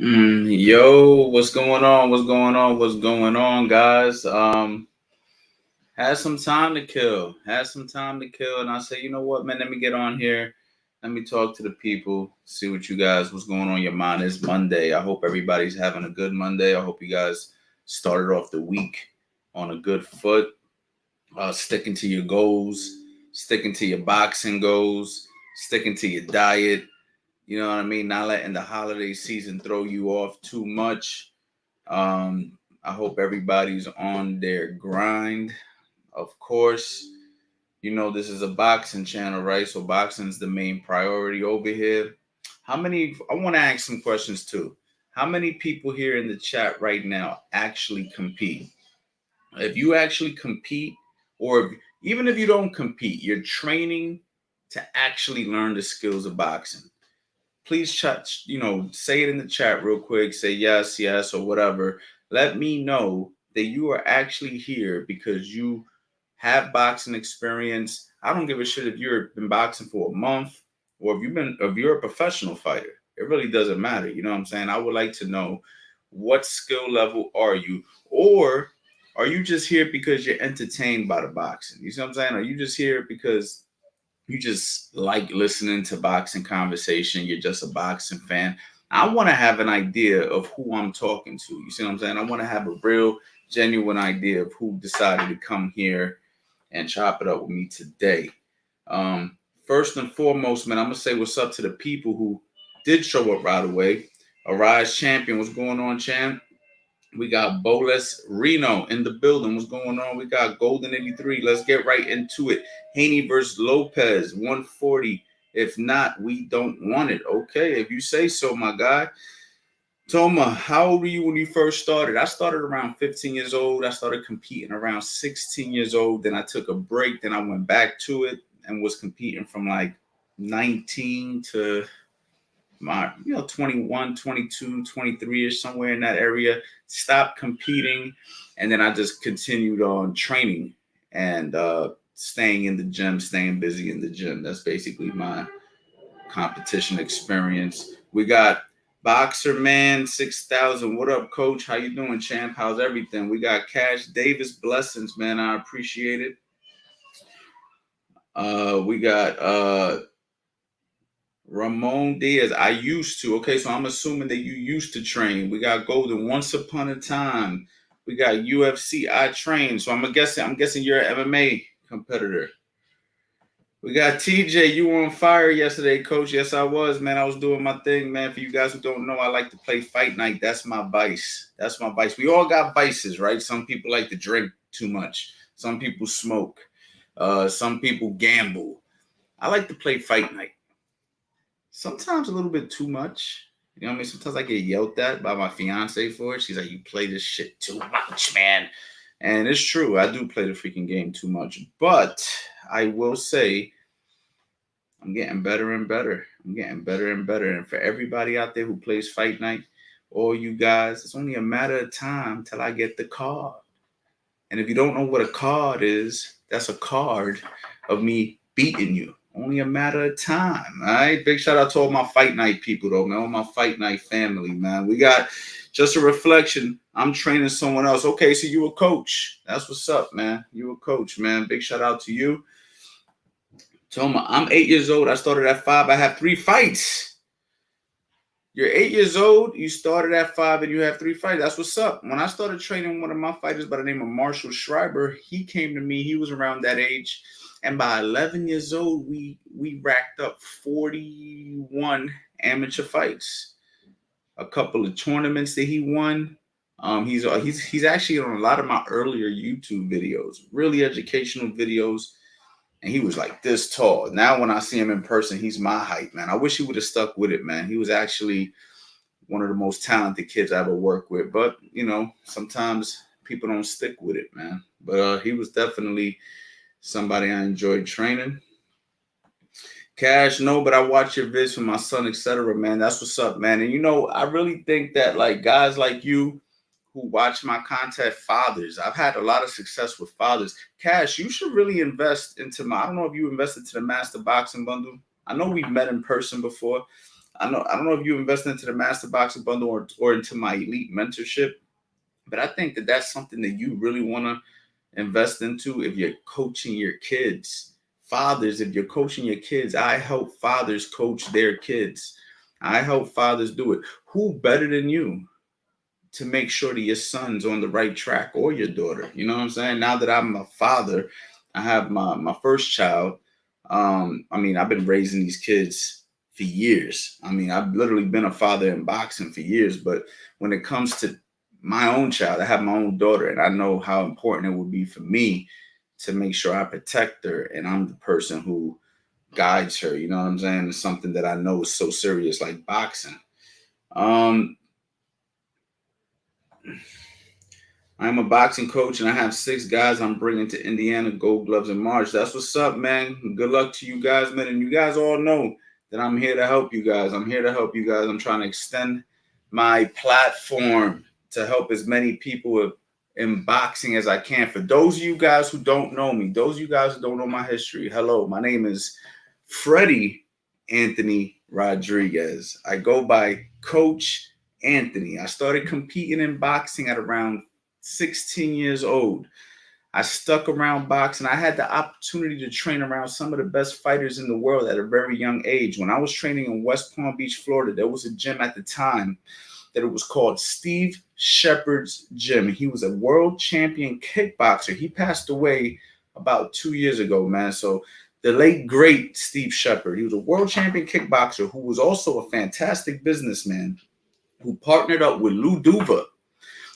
Yo, what's going on? What's going on? What's going on, guys? Had some time to kill. Had some time to kill, and I say, you know what, man? Let me get on here. Let me talk to the people. See what you guys, what's going on your mind. It's Monday. I hope everybody's having a good Monday. I hope you guys started off the week on a good foot. Sticking to your goals, sticking to your boxing goals, sticking to your diet. You know what I mean? Not letting the holiday season throw you off too much. I hope everybody's on their grind. Of course, this is a boxing channel, right? So boxing's the main priority over here. I want to ask some questions too. How many people here in the chat right now actually compete? If you actually compete, or even if you don't compete, you're training to actually learn the skills of boxing. Please chat, say it in the chat real quick. Say yes, yes, or whatever. Let me know that you are actually here because you have boxing experience. I don't give a shit if you've been boxing for a month or if you're a professional fighter. It really doesn't matter. You know what I'm saying? I would like to know, what skill level are you? Or are you just here because you're entertained by the boxing? You see what I'm saying? Are you just here because you just like listening to boxing conversation? You're just a boxing fan. I want to have an idea of who I'm talking to. You see what I'm saying? I want to have a real, genuine idea of who decided to come here and chop it up with me today. Um, First and foremost, man, I'm gonna say what's up to the people who did show up right away. Arise Champion, what's going on, champ? We got Boles Reno in the building. What's going on? We got Golden 83. Let's get right into it. Haney versus Lopez, 140. If not, we don't want it. Okay, if you say so, my guy. Toma, how old were you when you first started? I started around 15 years old. I started competing around 16 years old. Then I took a break. Then I went back to it and was competing from like 19 to my 21, 22, 23 or somewhere in that area. Stopped competing, and then I just continued on training and staying in the gym, staying busy in the gym. That's basically my competition experience. We got Boxer Man 6000. What up, coach? How you doing, champ? How's everything? We got Cash Davis. Blessings, man. I appreciate it. We got Ramon Diaz. I used to. Okay, so I'm assuming that you used to train. We got Golden. Once upon a time. We got UFC. I trained. So I'm guessing you're an MMA competitor. We got TJ. You were on fire yesterday, coach. Yes, I was, man. I was doing my thing, man. For you guys who don't know, I like to play fight night. That's my vice. That's my vice. We all got vices, right? Some people like to drink too much. Some people smoke. Some people gamble. I like to play fight night. Sometimes a little bit too much. You know what I mean? Sometimes I get yelled at by my fiance for it. She's like, "You play this shit too much, man." And it's true. I do play the freaking game too much. But I will say, I'm getting better and better. I'm getting better and better. And for everybody out there who plays Fight Night, all you guys, it's only a matter of time till I get the card. And if you don't know what a card is, that's a card of me beating you. Only a matter of time. All right. Big shout out to all my Fight Night people, though, man. All my Fight Night family, man. We got just a reflection. I'm training someone else. Okay, so you a coach. That's what's up, man. You a coach, man. Big shout out to you. Toma, I'm 8 years old. I started at 5. I have 3 fights. You're 8 years old. You started at 5 and you have 3 fights. That's what's up. When I started training one of my fighters by the name of Marshall Schreiber, he came to me. He was around that age. And by 11 years old, we racked up 41 amateur fights. A couple of tournaments that he won. He's actually on a lot of my earlier YouTube videos, really educational videos. And he was like this tall. Now when I see him in person, he's my height, man. I wish he would have stuck with it, man. He was actually one of the most talented kids I ever worked with. But, sometimes people don't stick with it, man. But he was definitely somebody I enjoyed training. Cash, no, but I watch your vids for my son, etc., man. That's what's up, man. And, I really think that, like, guys like you who watch my content, fathers. I've had a lot of success with fathers. Cash, you should really invest into I don't know if you invested to the Master Boxing Bundle. I know we've met in person before. I don't know if you invest into the Master Boxing Bundle or into my elite mentorship, but I think that that's something that you really want to invest into if you're coaching your kids. Fathers, if you're coaching your kids, I help fathers coach their kids. I help fathers do it. Who better than you to make sure that your son's on the right track, or your daughter? You know what I'm saying? Now that I'm a father, I have my first child. I mean, I've been raising these kids for years. I mean, I've literally been a father in boxing for years, but when it comes to my own child, I have my own daughter, and I know how important it would be for me to make sure I protect her, and I'm the person who guides her. You know what I'm saying? It's something that I know is so serious, like boxing. Um, I'm a boxing coach, and I have 6 guys I'm bringing to Indiana, Gold Gloves in March. That's what's up, man. Good luck to you guys, man. And you guys all know that I'm here to help you guys. I'm here to help you guys. I'm trying to extend my platform to help as many people in boxing as I can. For those of you guys who don't know me, those of you guys who don't know my history, hello, my name is Freddie Anthony Rodriguez. I go by Coach Anthony. I started competing in boxing at around 16 years old. I stuck around boxing. I had the opportunity to train around some of the best fighters in the world at a very young age. When I was training in West Palm Beach, Florida, there was a gym at the time that it was called Steve Shepard's Gym. He was a world champion kickboxer. He passed away about 2 years ago, man. So the late, great Steve Shepard, he was a world champion kickboxer who was also a fantastic businessman who partnered up with Lou Duva.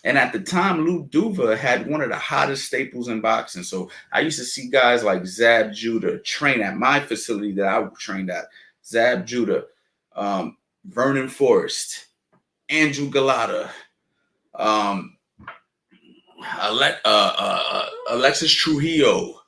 And at the time, Lou Duva had one of the hottest staples in boxing. So I used to see guys like Zab Judah train at my facility that I trained at. Zab Judah, Vernon Forrest, Andrew Galata, Alexis Trujillo,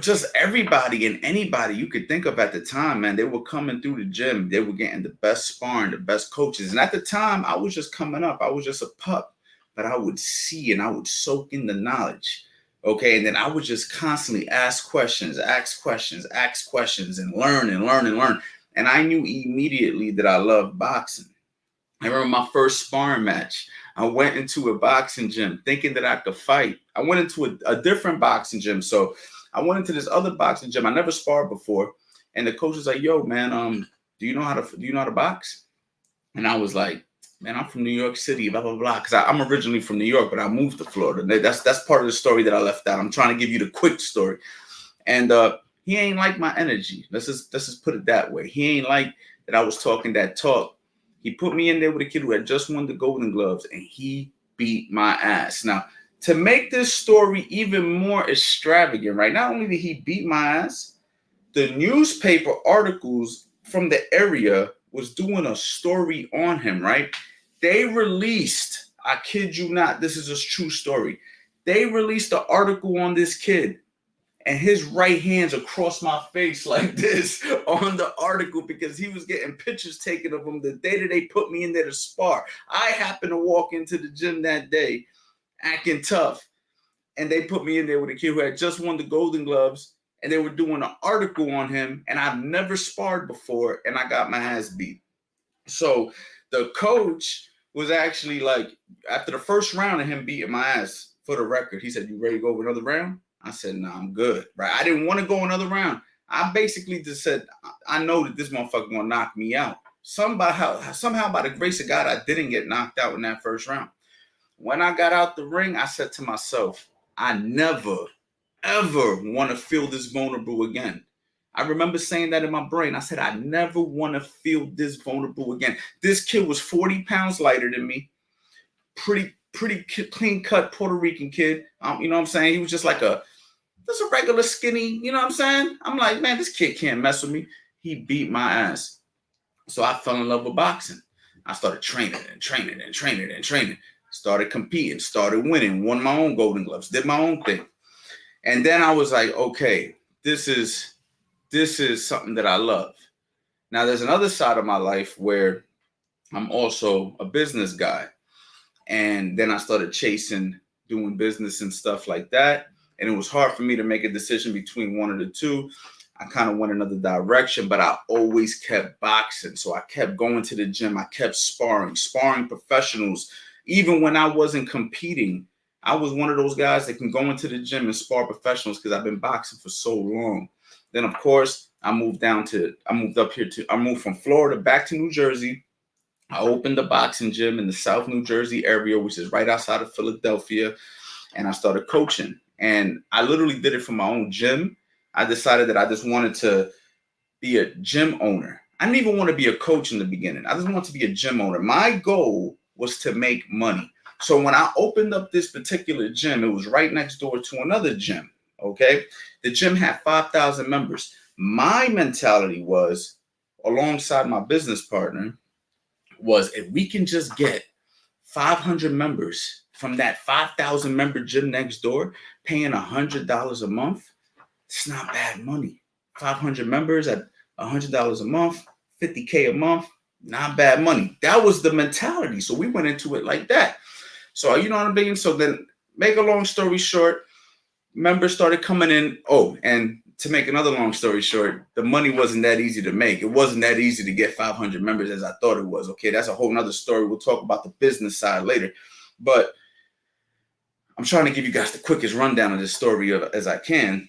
just everybody and anybody you could think of at the time, man. They were coming through the gym. They were getting the best sparring, the best coaches. And at the time, I was just coming up. I was just a pup, but I would see and I would soak in the knowledge. Okay. And then I would just constantly ask questions, and learn and learn and learn. And I knew immediately that I loved boxing. I remember my first sparring match. I went into a boxing gym thinking that I could fight. I went into a different boxing gym. So I went into this other boxing gym. I never sparred before. And the coach was like, yo, man, do you know how to box? And I was like, man, I'm from New York City, blah, blah, blah. Because I'm originally from New York, but I moved to Florida. That's part of the story that I left out. I'm trying to give you the quick story. And he ain't like my energy. Let's just put it that way. He ain't like that I was talking that talk. He put me in there with a kid who had just won the Golden Gloves, and he beat my ass. Now, to make this story even more extravagant, right? Not only did he beat my ass, the newspaper articles from the area was doing a story on him, right? They released, I kid you not, this is a true story. They released an article on this kid, and his right hand's across my face like this on the article because he was getting pictures taken of him the day that they put me in there to spar. I happened to walk into the gym that day acting tough, and they put me in there with a kid who had just won the Golden Gloves, and they were doing an article on him, and I've never sparred before, and I got my ass beat. So the coach was actually like, after the first round of him beating my ass, for the record, he said, "You ready to go over another round?" I said, "No, I'm good." Right? I didn't want to go another round. I basically just said, I know that this motherfucker gonna knock me out. Somehow by the grace of God, I didn't get knocked out in that first round. When I got out the ring, I said to myself, I never, ever want to feel this vulnerable again. I remember saying that in my brain. I said, I never want to feel this vulnerable again. This kid was 40 pounds lighter than me. Pretty clean cut Puerto Rican kid. You know what I'm saying? He was just a regular skinny, you know what I'm saying? I'm like, man, this kid can't mess with me. He beat my ass. So I fell in love with boxing. I started training. Started competing, started winning, won my own Golden Gloves, did my own thing. And then I was like, okay, this is something that I love. Now there's another side of my life where I'm also a business guy. And then I started chasing, doing business and stuff like that. And it was hard for me to make a decision between one of the two. I kind of went another direction, but I always kept boxing. So I kept going to the gym. I kept sparring professionals. Even when I wasn't competing, I was one of those guys that can go into the gym and spar professionals because I've been boxing for so long. Then, of course, I moved from Florida back to New Jersey. I opened a boxing gym in the South New Jersey area, which is right outside of Philadelphia, and I started coaching. And I literally did it for my own gym. I decided that I just wanted to be a gym owner. I didn't even want to be a coach in the beginning. I just wanted to be a gym owner. My goal was to make money. So when I opened up this particular gym, it was right next door to another gym. Okay. The gym had 5,000 members. My mentality was, alongside my business partner, was if we can just get 500 members from that 5,000 member gym next door, paying $100 a month, it's not bad money. 500 members at $100 a month, 50K a month, not bad money. That was the mentality. So we went into it like that. So you know what I'm saying? So then, make a long story short, members started coming in. Oh, and to make another long story short, the money wasn't that easy to make. It wasn't that easy to get 500 members as I thought it was. Okay, that's a whole nother story. We'll talk about the business side later. But I'm trying to give you guys the quickest rundown of this story as I can.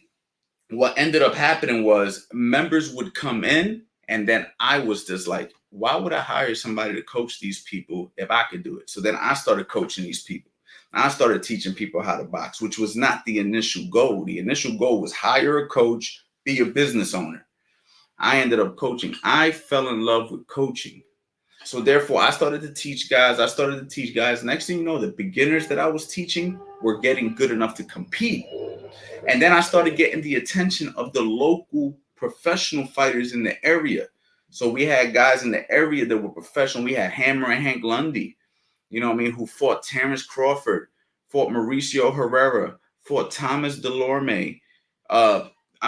What ended up happening was members would come in, and then I was just like, why would I hire somebody to coach these people if I could do it? So then I started coaching these people. I started teaching people how to box, which was not the initial goal. The initial goal was hire a coach, be a business owner. I ended up coaching. I fell in love with coaching. So therefore, I started to teach guys. Next thing you know, the beginners that I was teaching were getting good enough to compete. And then I started getting the attention of the local professional fighters in the area. So we had guys in the area that were professional. We had Hammer and Hank Lundy, you know what I mean, who fought Terrence Crawford, fought Mauricio Herrera, fought Thomas Delorme.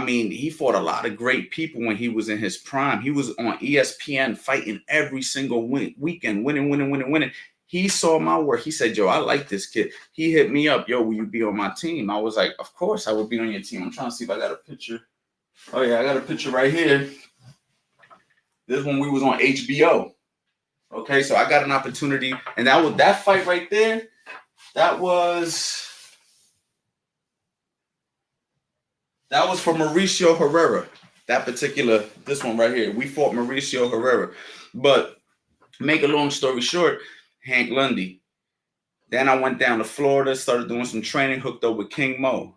He fought a lot of great people when he was in his prime. He was on ESPN fighting every single weekend, winning. He saw my work. He said, "Yo, I like this kid." He hit me up. "Yo, will you be on my team?" I was like, "Of course I would be on your team." I'm trying to see if I got a picture. Oh yeah, I got a picture right here. This one we was on HBO. Okay, so I got an opportunity, and that fight right there. That was for Mauricio Herrera. This one right here. We fought Mauricio Herrera. But make a long story short, Hank Lundy. Then I went down to Florida, started doing some training, hooked up with King Mo.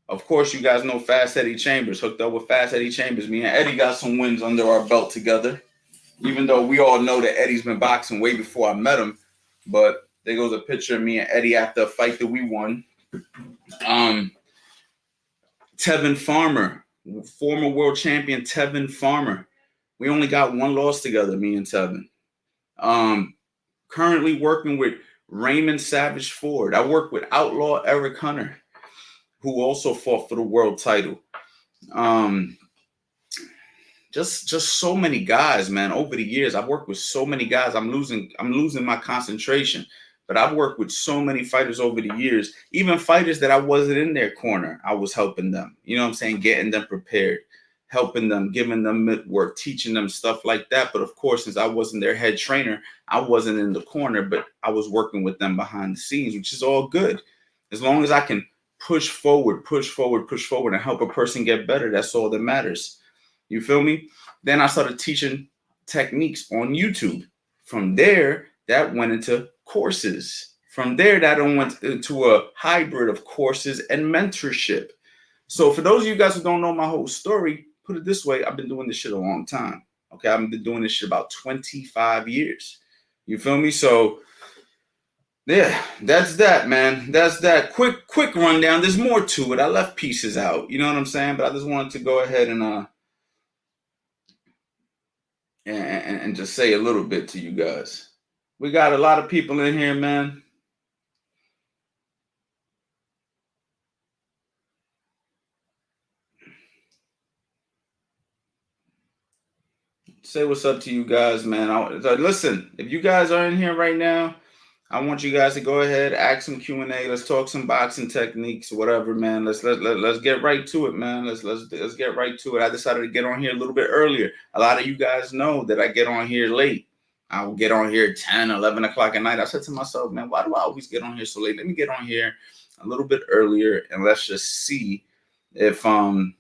Of course, you guys know Fast Eddie Chambers. Hooked up with Fast Eddie Chambers. Me and Eddie got some wins under our belt together. Even though we all know that Eddie's been boxing way before I met him. But there goes a picture of me and Eddie after a fight that we won. Tevin Farmer, former world champion Tevin Farmer. We only got one loss together, me and Tevin. Currently working with Raymond Savage Ford. I work with Outlaw Eric Hunter, who also fought for the world title. Just so many guys, man. Over the years, I've worked with so many guys. I'm losing my concentration. But I've worked with so many fighters over the years, even fighters that I wasn't in their corner. I was helping them, you know what I'm saying? Getting them prepared, helping them, giving them work, teaching them stuff like that. But of course, since I wasn't their head trainer, I wasn't in the corner, but I was working with them behind the scenes, which is all good. As long as I can push forward and help a person get better, that's all that matters. You feel me? Then I started teaching techniques on YouTube. From there, that went into courses. From there, that went into a hybrid of courses and mentorship. So for those of you guys who don't know my whole story, put it this way, I've been doing this shit a long time. Okay, I've been doing this shit about 25 years. You feel me? So yeah, that's that, man. That's that. Quick rundown. There's more to it. I left pieces out. You know what I'm saying? But I just wanted to go ahead and just say a little bit to you guys. We got a lot of people in here, man. Say what's up to you guys, man. Listen, if you guys are in here right now, I want you guys to go ahead, ask some Q&A. Let's talk some boxing techniques, whatever, man. Let's get right to it, man. Let's get right to it. I decided to get on here a little bit earlier. A lot of you guys know that I get on here late. I will get on here 10, 11 o'clock at night. I said to myself, man, why do I always get on here so late? Let me get on here a little bit earlier and let's just see if some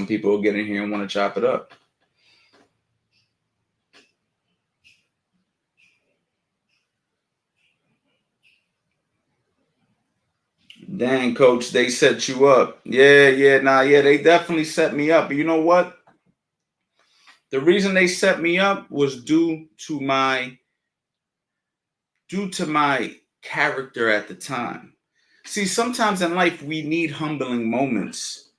people will get in here and want to chop it up. Dang, coach, they set you up. Yeah, they definitely set me up. But you know what? The reason they set me up was due to my character at the time. See, sometimes in life we need humbling moments.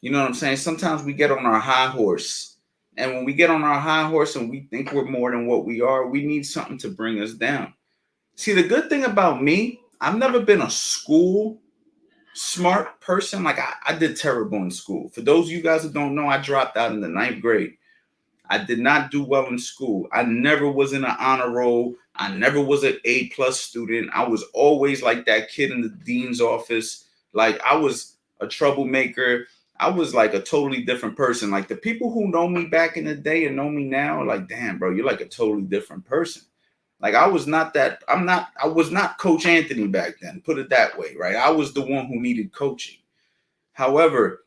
You know what I'm saying? Sometimes we get on our high horse. And when we get on our high horse and we think we're more than what we are, we need something to bring us down. See, the good thing about me, I've never been a school smart person. Like I did terrible in school. For those of you guys who don't know, I dropped out in the ninth grade. I did not do well in school. I never was in an honor roll. I never was an A+ student. I was always like that kid in the dean's office. Like I was a troublemaker. I was like a totally different person. Like the people who know me back in the day and know me now are like, damn, bro, you're like a totally different person. Like I was not that. I was not Coach Anthony back then. Put it that way, right? I was the one who needed coaching. However,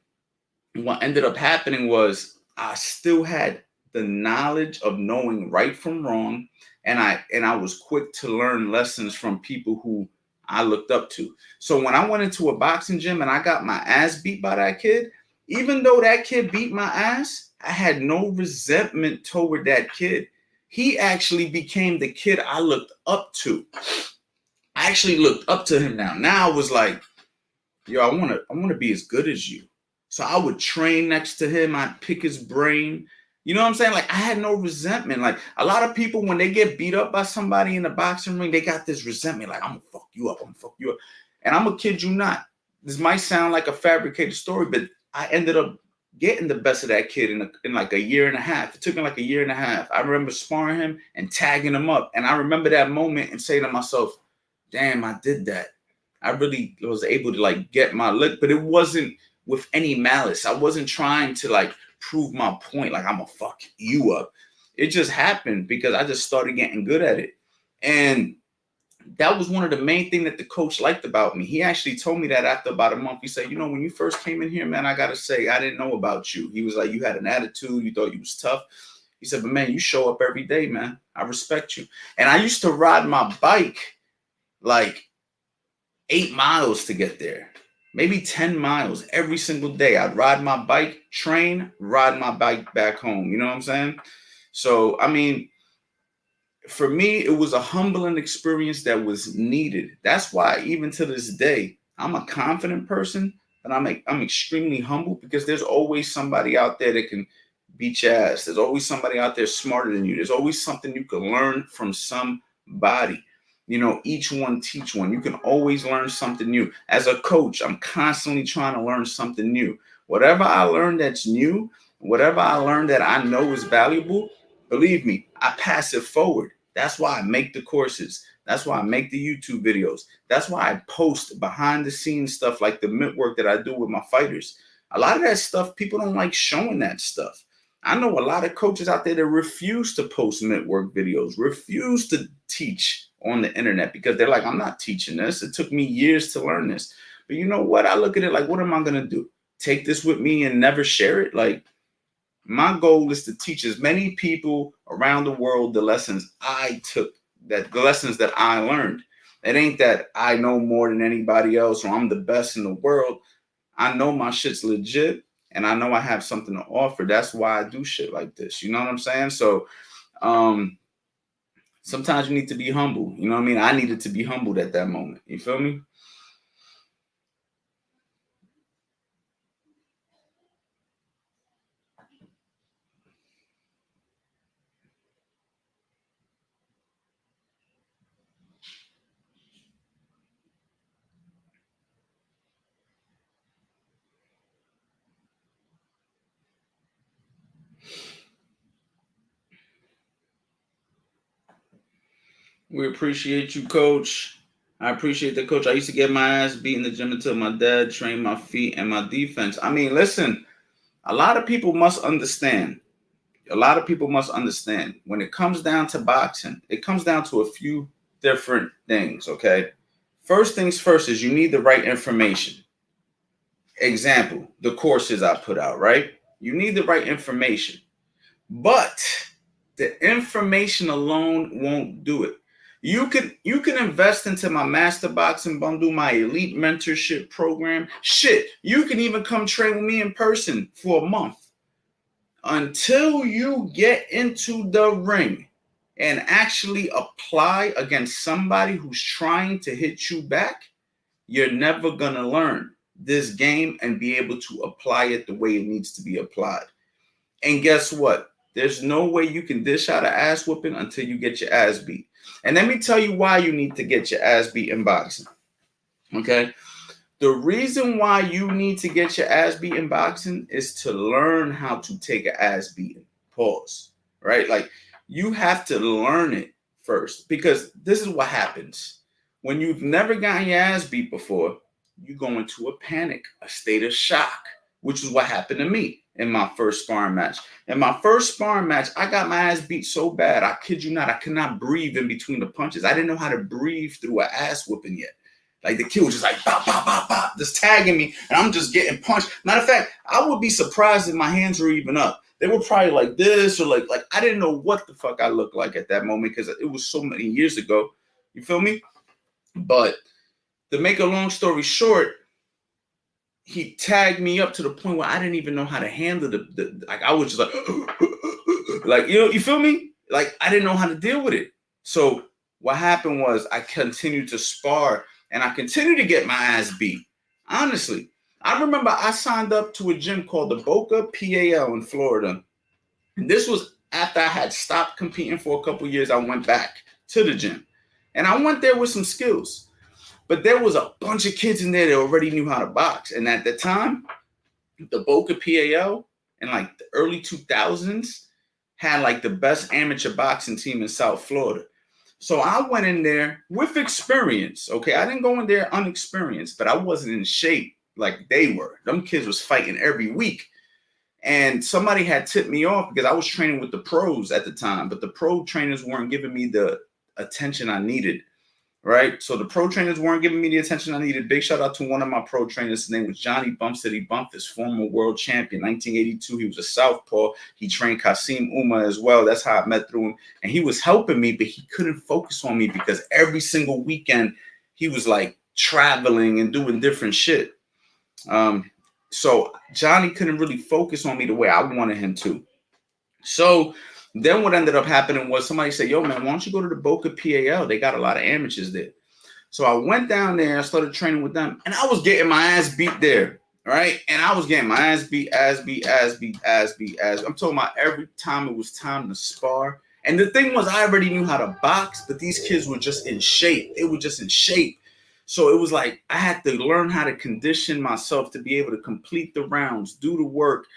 what ended up happening was I still had the knowledge of knowing right from wrong, and I was quick to learn lessons from people who I looked up to. So when I went into a boxing gym and I got my ass beat by that kid, even though that kid beat my ass, I had no resentment toward that kid. He actually became the kid I looked up to. I actually looked up to him now. Now I was like, yo, I wanna be as good as you. So I would train next to him. I'd pick his brain. You know what I'm saying? Like I had no resentment. Like a lot of people, when they get beat up by somebody in the boxing ring, they got this resentment. Like I'm gonna fuck you up. I'm gonna fuck you up. And I'm gonna kid you not. This might sound like a fabricated story, but I ended up getting the best of that kid in like a year and a half. It took me like a year and a half. I remember sparring him and tagging him up. And I remember that moment and saying to myself, damn, I did that. I really was able to like get my lick, but it wasn't with any malice. I wasn't trying to like prove my point, like I'm gonna fuck you up. It just happened because I just started getting good at it. And that was one of the main things that the coach liked about me. He actually told me that after about a month. He said, you know, when you first came in here, man, I gotta say, I didn't know about you. He was like, you had an attitude, you thought you was tough. He said, but man, you show up every day, man. I respect you. And I used to ride my bike like 8 miles to get there, maybe 10 miles every single day. I'd ride my bike, train, ride my bike back home. You know what I'm saying? So, I mean, for me, it was a humbling experience that was needed. That's why, even to this day, I'm a confident person, but I'm extremely humble because there's always somebody out there that can beat your ass. There's always somebody out there smarter than you. There's always something you can learn from somebody. You know, each one teach one. You can always learn something new. As a coach, I'm constantly trying to learn something new. Whatever I learn that's new, whatever I learn that I know is valuable, believe me, I pass it forward. That's why I make the courses. That's why I make the YouTube videos. That's why I post behind the scenes stuff like the mitt work that I do with my fighters. A lot of that stuff, people don't like showing that stuff. I know a lot of coaches out there that refuse to post mitt work videos, refuse to teach on the internet because they're like, I'm not teaching this. It took me years to learn this. But you know what? I look at it like, what am I going to do? Take this with me and never share it? Like, my goal is to teach as many people around the world the lessons I took, that the lessons that I learned. It ain't that I know more than anybody else or I'm the best in the world. I know my shit's legit and I know I have something to offer. That's why I do shit like this. You know what I'm saying? So sometimes you need to be humble. You know what I mean? I needed to be humbled at that moment. You feel me? We appreciate you, Coach. I appreciate the coach. I used to get my ass beat in the gym until my dad trained my feet and my defense. I mean, listen, a lot of people must understand. A lot of people must understand when it comes down to boxing, it comes down to a few different things, okay? First things first is you need the right information. Example, the courses I put out, right? You need the right information. But the information alone won't do it. You can invest into my master boxing bundle, my elite mentorship program. Shit, you can even come train with me in person for a month. Until you get into the ring and actually apply against somebody who's trying to hit you back, you're never gonna learn this game and be able to apply it the way it needs to be applied. And guess what? There's no way you can dish out an ass whooping until you get your ass beat. And let me tell you why you need to get your ass beat in boxing. Okay? The reason why you need to get your ass beat in boxing is to learn how to take an ass beating. Pause. Right? Like, you have to learn it first, because this is what happens. When you've never gotten your ass beat before, you go into a panic, a state of shock, which is what happened to me in my first sparring match. In my first sparring match, I got my ass beat so bad, I kid you not, I could not breathe in between the punches. I didn't know how to breathe through an ass whooping yet. Like, the kid was just like, bop, bop, bop, bop, just tagging me, and I'm just getting punched. Matter of fact, I would be surprised if my hands were even up. They were probably like this, or like I didn't know what the fuck I looked like at that moment, because it was so many years ago. You feel me? But to make a long story short, he tagged me up to the point where I didn't even know how to handle the like, I was just like, you feel me? Like, I didn't know how to deal with it. So what happened was I continued to spar and I continued to get my ass beat. Honestly, I remember I signed up to a gym called the Boca PAL in Florida. And this was after I had stopped competing for a couple years. I went back to the gym and I went there with some skills. But there was a bunch of kids in there that already knew how to box. And at the time, the Boca PAL in like the early 2000s had like the best amateur boxing team in South Florida. So I went in there with experience, okay? I didn't go in there unexperienced, but I wasn't in shape like they were. Them kids was fighting every week. And somebody had tipped me off because I was training with the pros at the time, but the pro trainers weren't giving me the attention I needed. Right. So the pro trainers weren't giving me the attention I needed. Big shout out to one of my pro trainers. His name was Johnny Bumsteady Bumpus, former world champion, 1982. He was a southpaw. He trained Kasim Uma as well. That's how I met through him. And he was helping me, but he couldn't focus on me because every single weekend he was like traveling and doing different shit. So Johnny couldn't really focus on me the way I wanted him to. So then what ended up happening was somebody said, yo, man, why don't you go to the Boca PAL? They got a lot of amateurs there. So I went down there, I started training with them, and I was getting my ass beat there, right? And I was getting my ass beat. I'm talking about every time it was time to spar. And the thing was, I already knew how to box, but these kids were just in shape. They were just in shape. So it was like I had to learn how to condition myself to be able to complete the rounds, do the work.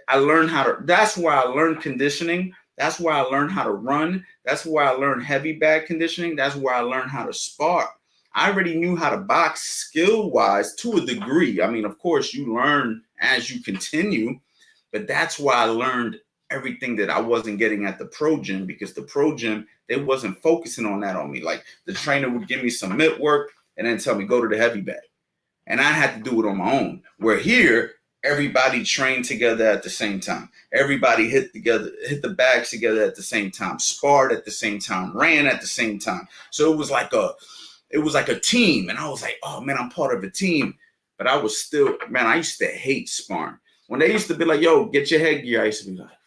I learned how to, that's where I learned conditioning. That's where I learned how to run. That's where I learned heavy bag conditioning. That's where I learned how to spar. I already knew how to box skill-wise to a degree. I mean, of course, you learn as you continue, but that's why I learned everything that I wasn't getting at the pro gym, because the pro gym, they wasn't focusing on that on me. Like, the trainer would give me some mitt work and then tell me, go to the heavy bag. And I had to do it on my own. Where here, everybody trained together at the same time. Everybody hit the bags together at the same time, sparred at the same time, ran at the same time. So it was like a team. And I was like, oh man, I'm part of a team. But I was still, man, I used to hate sparring. When they used to be like, yo, get your headgear, I used to be like, fuck.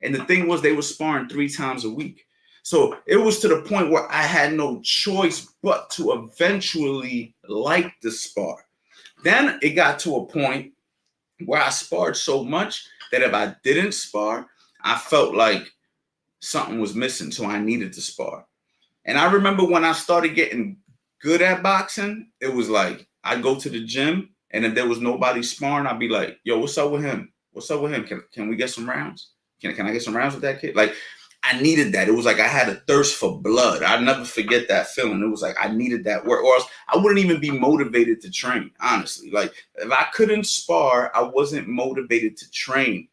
And the thing was, they were sparring 3 times a week. So it was to the point where I had no choice but to eventually like the spar. Then it got to a point where I sparred so much that if I didn't spar, I felt like something was missing. So I needed to spar. And I remember when I started getting good at boxing, it was like I'd go to the gym, and if there was nobody sparring, I'd be like, yo, what's up with him? What's up with him? Can we get some rounds? Can I get some rounds with that kid? Like, I needed that. It was like I had a thirst for blood. I'll never forget that feeling. It was like I needed that work, or else I wouldn't even be motivated to train, honestly. Like if I couldn't spar, I wasn't motivated to train.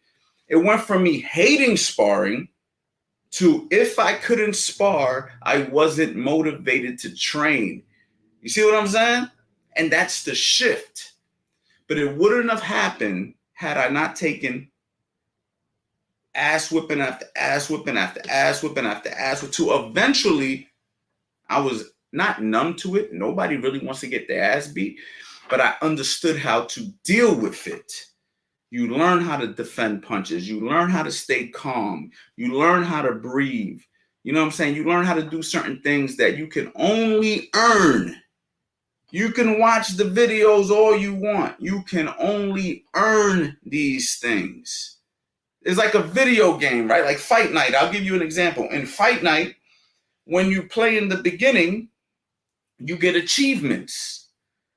It went from me hating sparring to if I couldn't spar, I wasn't motivated to train. You see what I'm saying? And that's the shift. But it wouldn't have happened had I not taken ass whipping after ass whipping after ass whipping after ass whipping to eventually I was not numb to it. Nobody really wants to get their ass beat, but I understood how to deal with it. You learn how to defend punches. You learn how to stay calm. You learn how to breathe. You know what I'm saying? You learn how to do certain things that you can only earn. You can watch the videos all you want. You can only earn these things. It's like a video game, right? Like Fight Night. I'll give you an example. In Fight Night, when you play in the beginning, you get achievements.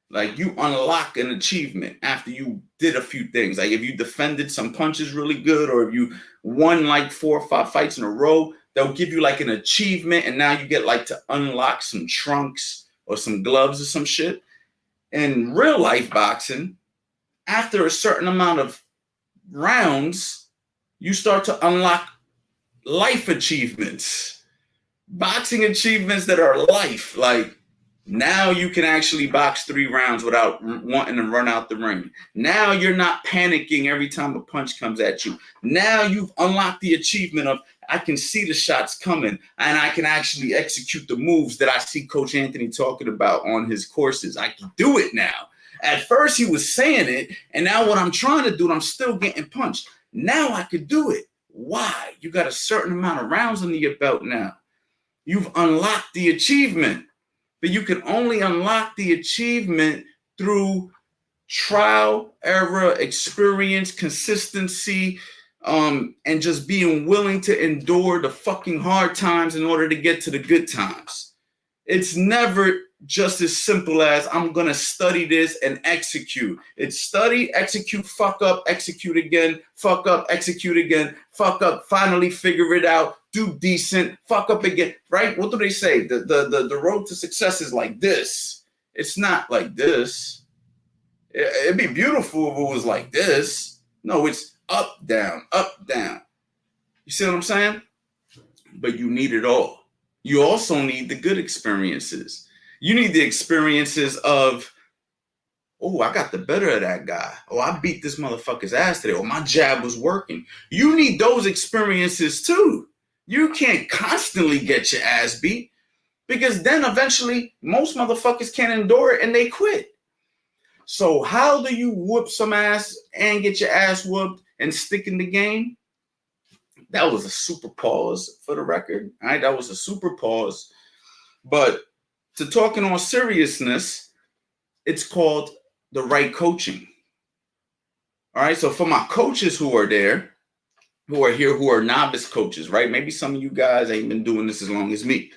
Like you unlock an achievement after you did a few things. Like if you defended some punches really good, or if you won like 4 or 5 fights in a row, they'll give you like an achievement, and now you get like to unlock some trunks or some gloves or some shit. In real life boxing, after a certain amount of rounds, you start to unlock life achievements, boxing achievements that are life. Like now you can actually box 3 rounds without wanting to run out the ring. Now you're not panicking every time a punch comes at you. Now you've unlocked the achievement of I can see the shots coming and I can actually execute the moves that I see Coach Anthony talking about on his courses. I can do it now. At first he was saying it, and now what I'm trying to do, I'm still getting punched. Now I could do it. Why? You got a certain amount of rounds under your belt now. You've unlocked the achievement. But you can only unlock the achievement through trial, error, experience, consistency, and just being willing to endure the fucking hard times in order to get to the good times. It's never just as simple as I'm going to study this and execute. It's study, execute, fuck up, execute again, fuck up, execute again, fuck up, finally figure it out, do decent, fuck up again, right? What do they say? The road to success is like this. It's not like this. It'd be beautiful if it was like this. No, it's up, down, up, down. You see what I'm saying? But you need it all. You also need the good experiences. You need the experiences of, oh, I got the better of that guy. Oh, I beat this motherfucker's ass today. Oh, my jab was working. You need those experiences too. You can't constantly get your ass beat, because then eventually most motherfuckers can't endure it and they quit. So how do you whoop some ass and get your ass whooped and stick in the game? That was a super pause for the record. All right, that was a super pause. But to talking on seriousness, it's called the right coaching. All right, so for my coaches who are there, who are here, who are novice coaches, right? Maybe some of you guys ain't been doing this as long as me.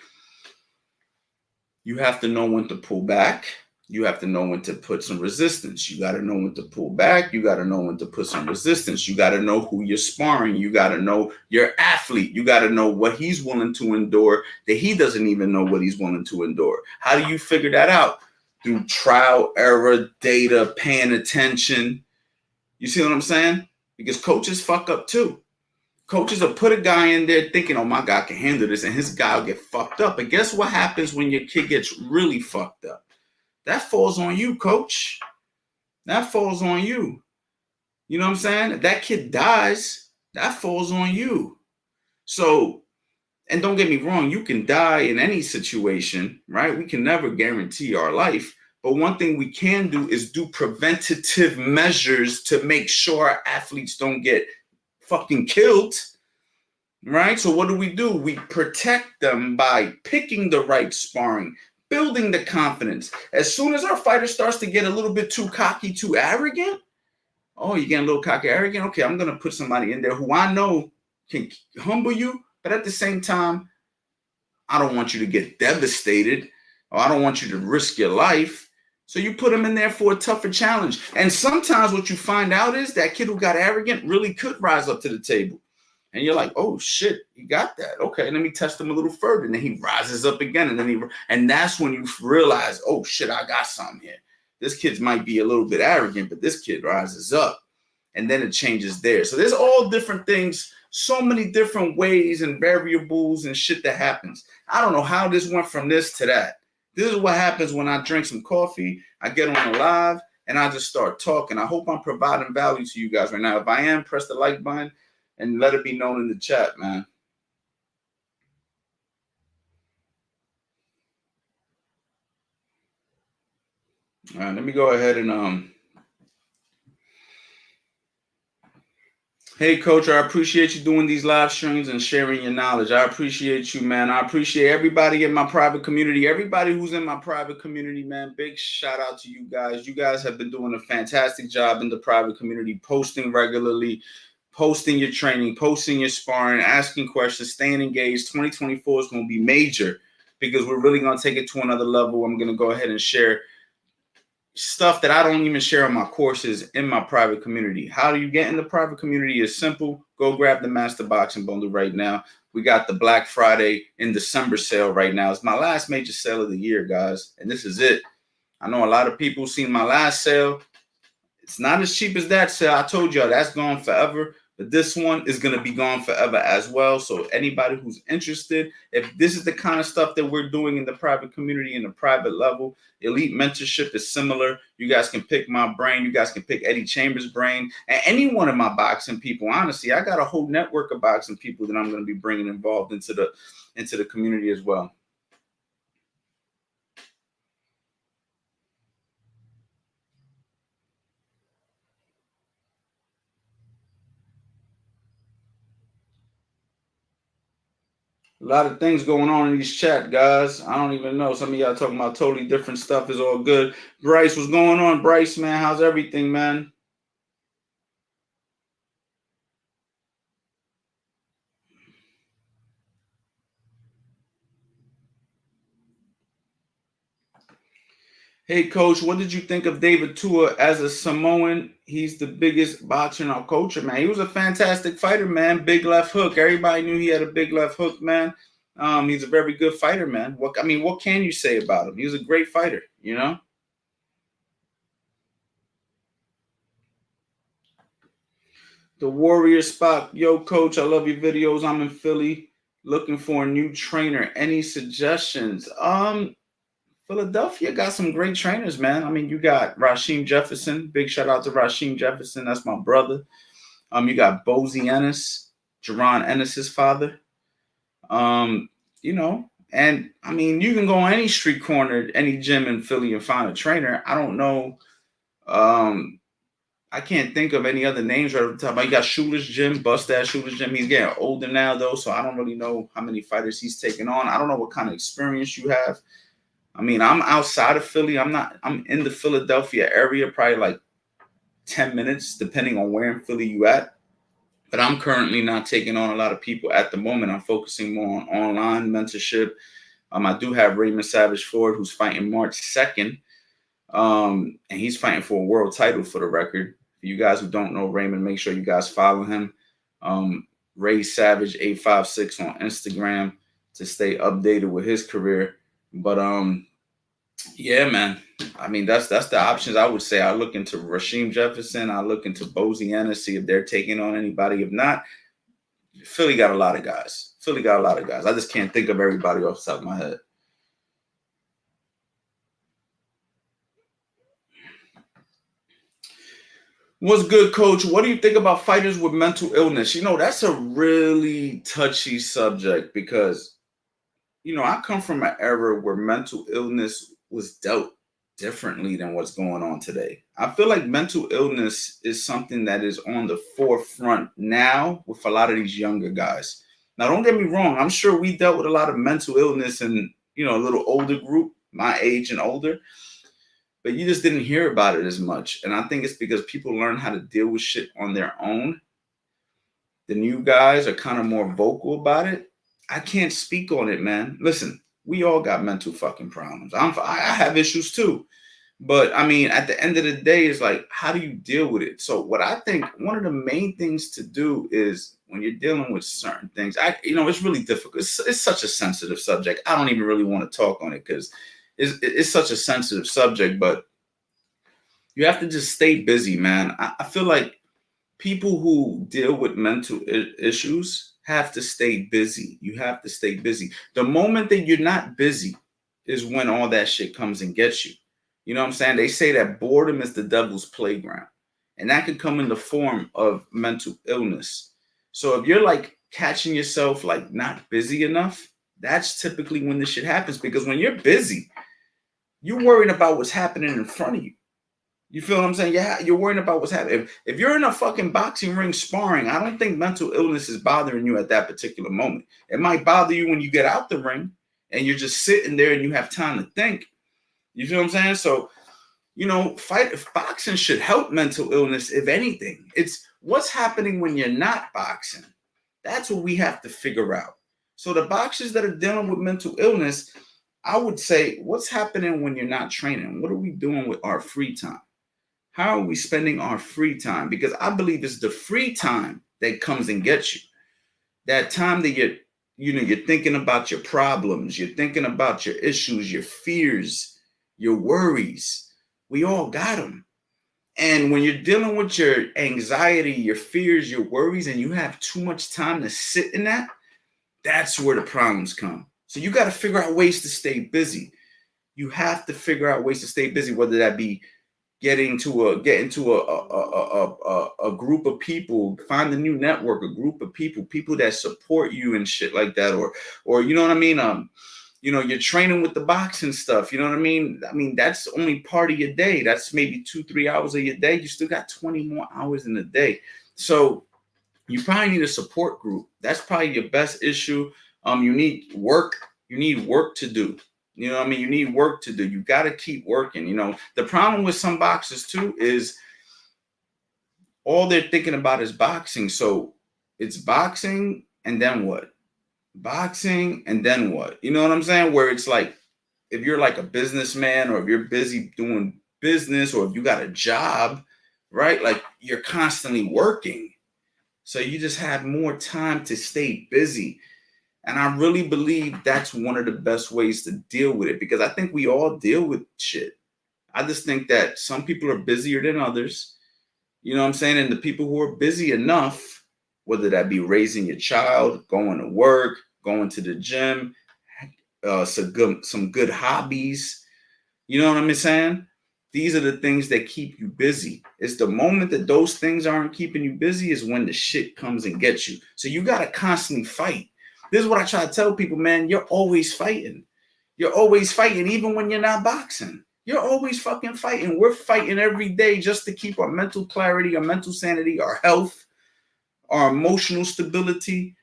You have to know when to pull back. You have to know when to put some resistance. You got to know when to pull back. You got to know when to put some resistance. You got to know who you're sparring. You got to know your athlete. You got to know what he's willing to endure that he doesn't even know what he's willing to endure. How do you figure that out? Through trial, error, data, paying attention. You see what I'm saying? Because coaches fuck up too. Coaches will put a guy in there thinking, oh, my guy can handle this, and his guy will get fucked up. But guess what happens when your kid gets really fucked up? That falls on you, coach. That falls on you. You know what I'm saying? If that kid dies, that falls on you. So, and don't get me wrong, you can die in any situation, right? We can never guarantee our life. But one thing we can do is do preventative measures to make sure our athletes don't get fucking killed, right? So what do? We protect them by picking the right sparring, building the confidence. As soon as our fighter starts to get a little bit too cocky, too arrogant, oh, you're getting a little cocky, arrogant? Okay, I'm going to put somebody in there who I know can humble you, but at the same time, I don't want you to get devastated, or I don't want you to risk your life. So you put them in there for a tougher challenge. And sometimes what you find out is that kid who got arrogant really could rise up to the table. And you're like, oh shit, you got that. Okay, let me test him a little further. And then he rises up again. And that's when you realize, oh shit, I got something here. This kid might be a little bit arrogant, but this kid rises up. And then it changes there. So there's all different things, so many different ways and variables and shit that happens. I don't know how this went from this to that. This is what happens when I drink some coffee, I get on a live, and I just start talking. I hope I'm providing value to you guys right now. If I am, press the like button and let it be known in the chat, man. All right, let me go ahead and Hey, Coach, I appreciate you doing these live streams and sharing your knowledge. I appreciate you, man. I appreciate everybody in my private community, everybody who's in my private community, man. Big shout out to you guys. You guys have been doing a fantastic job in the private community, posting regularly, posting your training, posting your sparring, asking questions, staying engaged. 2024 is going to be major because we're really going to take it to another level. I'm going to go ahead and share stuff that I don't even share on my courses in my private community. How do you get in the private community is simple. Go grab the Master Boxing Bundle right now. We got the Black Friday in December sale right now. It's my last major sale of the year, guys. And this is it. I know a lot of people seen my last sale. It's not as cheap as that sale. I told y'all that's gone forever. But this one is going to be gone forever as well. So anybody who's interested, if this is the kind of stuff that we're doing in the private community, in the private level, elite mentorship is similar. You guys can pick my brain. You guys can pick Eddie Chambers' brain. And any one of my boxing people, honestly, I got a whole network of boxing people that I'm going to be bringing involved into the community as well. A lot of things going on in these chat, guys. I don't even know. Some of y'all talking about totally different stuff. Is all good. Bryce, what's going on, Bryce, man? How's everything, man? Hey, Coach, what did you think of David Tua as a Samoan? He's the biggest boxer in our culture, man. He was a fantastic fighter, man. Big left hook. Everybody knew he had a big left hook, man. He's a very good fighter, man. What can you say about him? He was a great fighter, you know? The Warrior Spot. Yo, Coach, I love your videos. I'm in Philly looking for a new trainer. Any suggestions? Philadelphia got some great trainers, man. I mean, you got Rasheem Jefferson. Big shout out to Rasheem Jefferson. That's my brother. You got Bozy Ennis, Jerron Ennis's father. You know, and I mean, you can go on any street corner, any gym in Philly and find a trainer. I don't know. I can't think of any other names right off the top. You got Schuler's Gym, Bust-Ass Schuler's Gym. He's getting older now, though, so I don't really know how many fighters he's taking on. I don't know what kind of experience you have. I mean, I'm outside of Philly. I'm in the Philadelphia area, probably like 10 minutes, depending on where in Philly you at. But I'm currently not taking on a lot of people at the moment. I'm focusing more on online mentorship. I do have Raymond Savage Ford, who's fighting March 2nd. And he's fighting for a world title, for the record. For you guys who don't know Raymond, make sure you guys follow him. Ray Savage 856 on Instagram to stay updated with his career. But yeah, man. I mean, that's the options I would say. I look into Rasheem Jefferson. I look into Bozy Ennis, see if they're taking on anybody. If not, Philly got a lot of guys. I just can't think of everybody off the top of my head. What's good, Coach? What do you think about fighters with mental illness? You know, that's a really touchy subject because, you know, I come from an era where mental illness was dealt differently than what's going on today. I feel like mental illness is something that is on the forefront now with a lot of these younger guys. Now, don't get me wrong. I'm sure we dealt with a lot of mental illness in, you know, a little older group, my age and older. But you just didn't hear about it as much. And I think it's because people learn how to deal with shit on their own. The new guys are kind of more vocal about it. I can't speak on it, man. Listen, we all got mental fucking problems. I have issues too. But I mean, at the end of the day, it's like, how do you deal with it? So what I think one of the main things to do is when you're dealing with certain things, it's really difficult. It's such a sensitive subject. I don't even really want to talk on it because it's such a sensitive subject, but you have to just stay busy, man. I feel like people who deal with mental issues have to stay busy. You have to stay busy. The moment that you're not busy is when all that shit comes and gets you. You know what I'm saying? They say that boredom is the devil's playground, and that can come in the form of mental illness. So if you're like catching yourself like not busy enough, that's typically when this shit happens, because when you're busy, you're worried about what's happening in front of you. You feel what I'm saying? Yeah, you're worrying about what's happening. If you're in a fucking boxing ring sparring, I don't think mental illness is bothering you at that particular moment. It might bother you when you get out the ring and you're just sitting there and you have time to think. You feel what I'm saying? So, boxing should help mental illness, if anything. It's what's happening when you're not boxing. That's what we have to figure out. So the boxers that are dealing with mental illness, I would say, what's happening when you're not training? What are we doing with our free time? How are we spending our free time? Because I believe it's the free time that comes and gets you. That time that you're thinking about your problems, you're thinking about your issues, your fears, your worries. We all got them. And when you're dealing with your anxiety, your fears, your worries, and you have too much time to sit in that, that's where the problems come. So you got to figure out ways to stay busy. You have to figure out ways to stay busy, whether that be get into a group of people, find a new network, a group of people that support you and shit like that, or you know what I mean. You're training with the boxing stuff. You know what I mean. I mean, that's only part of your day. That's maybe 2-3 hours of your day. You still got 20 more hours in the day. So you probably need a support group. That's probably your best issue. You need work. You need work to do. You know what I mean? You need work to do. You got to keep working. The problem with some boxers too is all they're thinking about is boxing. So it's boxing and then what? Boxing and then what? You know what I'm saying? Where it's like, if you're like a businessman, or if you're busy doing business, or if you got a job, right? Like, you're constantly working. So you just have more time to stay busy. And I really believe that's one of the best ways to deal with it, because I think we all deal with shit. I just think that some people are busier than others. You know what I'm saying? And the people who are busy enough, whether that be raising your child, going to work, going to the gym, some good hobbies, you know what I'm saying? These are the things that keep you busy. It's the moment that those things aren't keeping you busy is when the shit comes and gets you. So you got to constantly fight. This is what I try to tell people, man. You're always fighting. You're always fighting, even when you're not boxing. You're always fucking fighting. We're fighting every day just to keep our mental clarity, our mental sanity, our health, our emotional stability.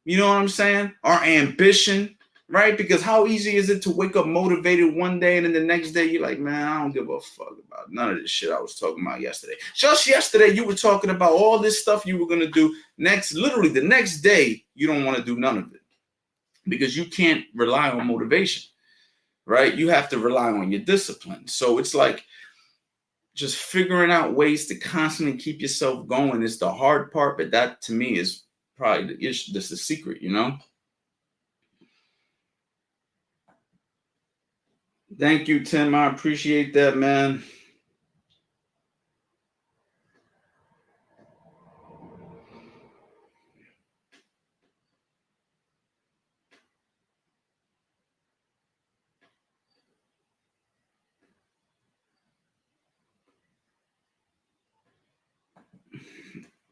You know what I'm saying? Our ambition, right? Because how easy is it to wake up motivated one day and then the next day you're like, man, I don't give a fuck about none of this shit I was talking about yesterday. Just yesterday you were talking about all this stuff you were going to do. Literally the next day, you don't want to do none of it, because you can't rely on motivation, right? You have to rely on your discipline. So it's like just figuring out ways to constantly keep yourself going is the hard part, but that to me is probably the issue. That's the secret, Thank you, Tim. I appreciate that, man.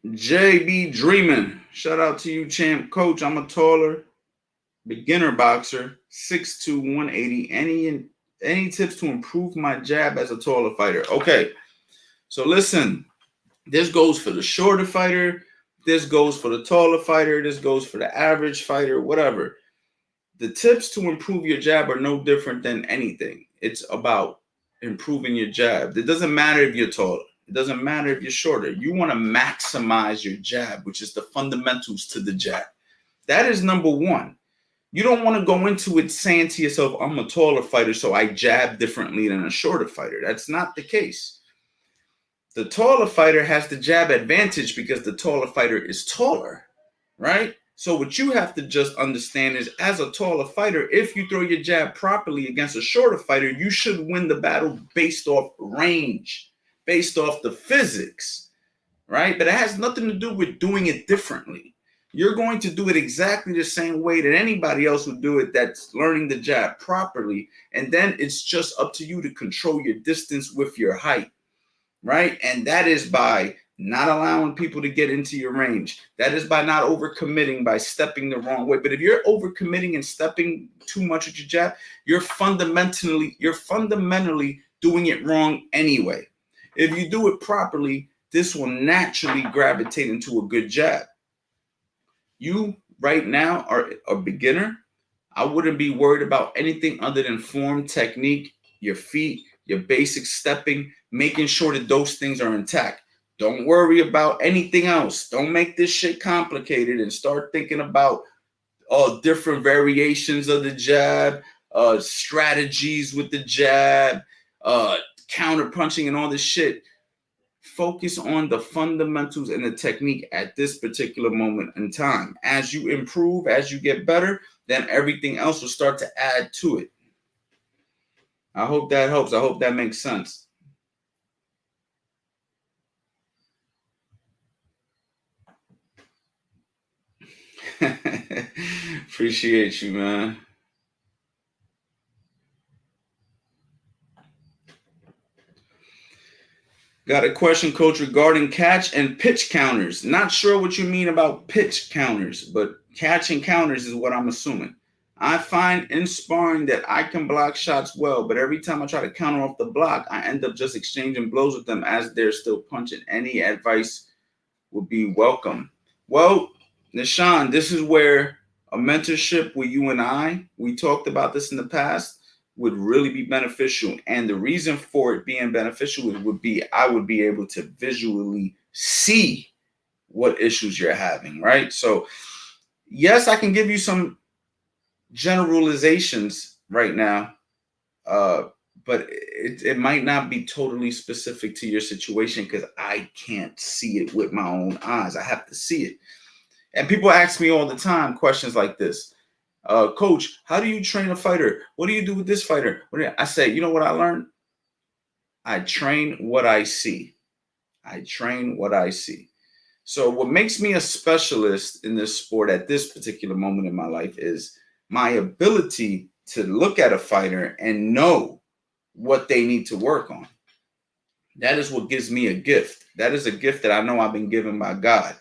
JB Dreaming. Shout out to you, champ coach. I'm a taller beginner boxer, 6'2", 180. Any tips to improve my jab as a taller fighter? Okay. So listen, this goes for the shorter fighter. This goes for the taller fighter. This goes for the average fighter, whatever. The tips to improve your jab are no different than anything. It's about improving your jab. It doesn't matter if you're taller. It doesn't matter if you're shorter. You want to maximize your jab, which is the fundamentals to the jab. That is number one. You don't want to go into it saying to yourself, I'm a taller fighter, so I jab differently than a shorter fighter. That's not the case. The taller fighter has the jab advantage because the taller fighter is taller, right? So what you have to just understand is, as a taller fighter, if you throw your jab properly against a shorter fighter, you should win the battle based off range, based off the physics, right? But it has nothing to do with doing it differently. You're going to do it exactly the same way that anybody else would do it that's learning the jab properly. And then it's just up to you to control your distance with your height, right? And that is by not allowing people to get into your range. That is by not overcommitting, by stepping the wrong way. But if you're overcommitting and stepping too much with your jab, you're fundamentally doing it wrong anyway. If you do it properly, this will naturally gravitate into a good jab. You right now are a beginner. I wouldn't be worried about anything other than form, technique, your feet, your basic stepping, making sure that those things are intact. Don't worry about anything else. Don't make this shit complicated and start thinking about different variations of the jab, strategies with the jab, counter punching and all this shit. Focus on the fundamentals and the technique at this particular moment in time. As you improve, as you get better, then everything else will start to add to it. I hope that helps. I hope that makes sense. Appreciate you, man. Got a question, coach, regarding catch and pitch counters. Not sure what you mean about pitch counters, but catch and counters is what I'm assuming. I find in sparring that I can block shots well, but every time I try to counter off the block, I end up just exchanging blows with them as they're still punching. Any advice would be welcome. Well, Nishan, this is where a mentorship with you and we talked about this in the past, would really be beneficial. And the reason for it being beneficial would be I would be able to visually see what issues you're having, right? So, yes, I can give you some generalizations right now, but it might not be totally specific to your situation because I can't see it with my own eyes. I have to see it. And people ask me all the time questions like this. Coach, how do you train a fighter? What do you do with this fighter? I say, you know what I learned? I train what I see. I train what I see. So what makes me a specialist in this sport at this particular moment in my life is my ability to look at a fighter and know what they need to work on. That is what gives me a gift. That is a gift that I know I've been given by God.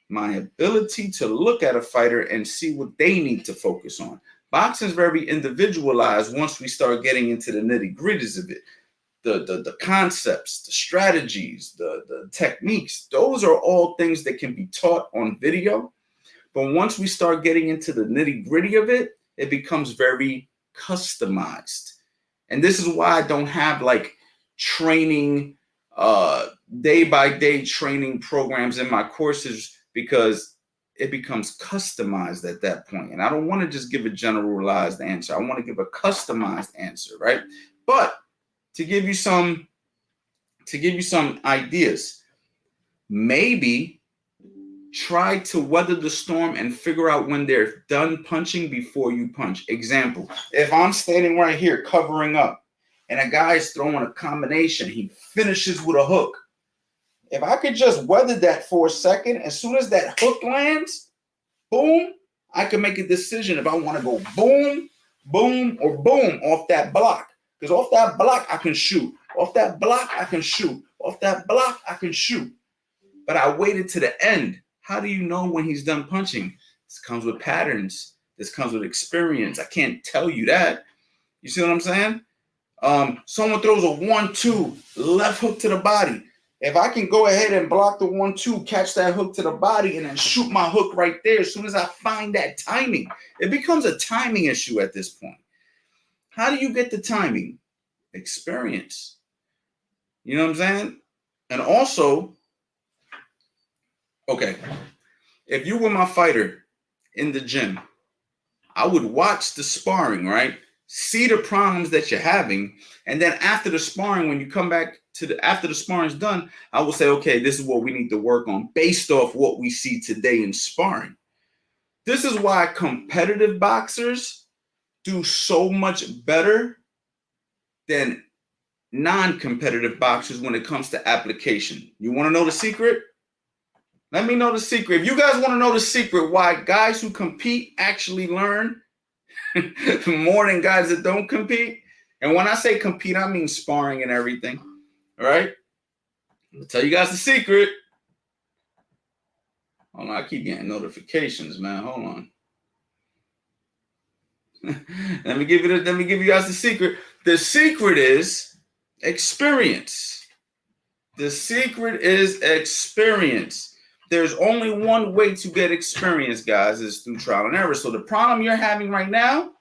My ability to look at a fighter and see what they need to focus on. Boxing is very individualized once we start getting into the nitty-gritties of it. The concepts, the strategies, the techniques, those are all things that can be taught on video. But once we start getting into the nitty-gritty of it, it becomes very customized. And this is why I don't have like training, day-by-day training programs in my courses, because it becomes customized at that point. And I don't want to just give a generalized answer. I want to give a customized answer, right? But to give you some ideas, maybe try to weather the storm and figure out when they're done punching before you punch. Example, if I'm standing right here covering up and a guy is throwing a combination, he finishes with a hook. If I could just weather that for a second, as soon as that hook lands, boom, I can make a decision if I want to go boom, boom, or boom off that block. Because off that block, I can shoot. Off that block, I can shoot. Off that block, I can shoot. But I waited to the end. How do you know when he's done punching? This comes with patterns. This comes with experience. I can't tell you that. You see what I'm saying? Someone throws a 1-2 left hook to the body. If I can go ahead and block the 1-2, catch that hook to the body, and then shoot my hook right there, as soon as I find that timing, it becomes a timing issue at this point. How do you get the timing? Experience. You know what I'm saying? And also, okay, if you were my fighter in the gym, I would watch the sparring, right? See the problems that you're having. And then after the sparring, when you come back after the sparring's done, I will say, okay, this is what we need to work on based off what we see today in sparring. This is why competitive boxers do so much better than non-competitive boxers when it comes to application. You want to know the secret? Let me know the secret. If you guys want to know the secret why guys who compete actually learn more than guys that don't compete, and when I say compete, I mean sparring and everything. All right? I'll tell you guys the secret. Hold on, I keep getting notifications, man. Hold on. let me give you guys the secret. The secret is experience. The secret is experience. There's only one way to get experience, guys, is through trial and error. So the problem you're having right now,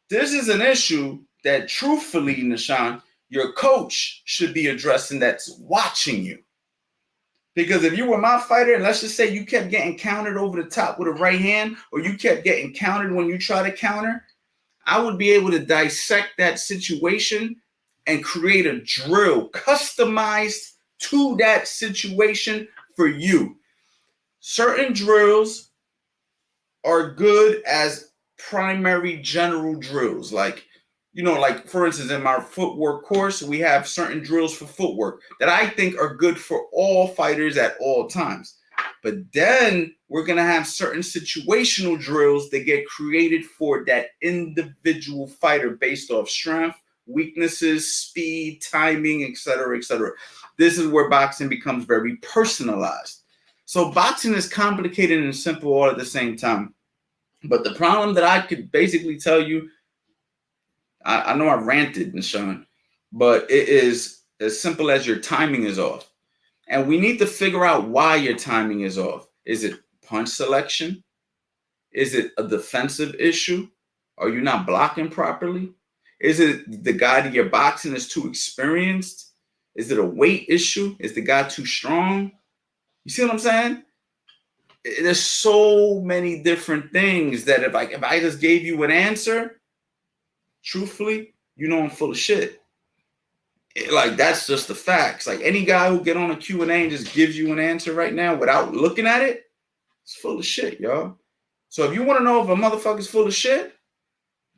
this is an issue that truthfully, Nishan, your coach should be addressing that's watching you. Because if you were my fighter, and let's just say you kept getting countered over the top with a right hand, or you kept getting countered when you try to counter, I would be able to dissect that situation and create a drill customized to that situation for you. Certain drills are good as primary general drills. Like, like for instance, in my footwork course, we have certain drills for footwork that I think are good for all fighters at all times. But then we're going to have certain situational drills that get created for that individual fighter based off strength, weaknesses, speed, timing, etc., etc. This is where boxing becomes very personalized. So boxing is complicated and simple all at the same time. But the problem that I could basically tell you, I know I ranted, Nishan, but it is as simple as your timing is off. And we need to figure out why your timing is off. Is it punch selection? Is it a defensive issue? Are you not blocking properly? Is it the guy that you're boxing is too experienced? Is it a weight issue? Is the guy too strong? You see what I'm saying? There's so many different things that if I just gave you an answer, truthfully, I'm full of shit. Like, that's just the facts. Like, any guy who get on a Q&A and just gives you an answer right now without looking at it, it's full of shit, y'all. So if you want to know if a motherfucker's full of shit,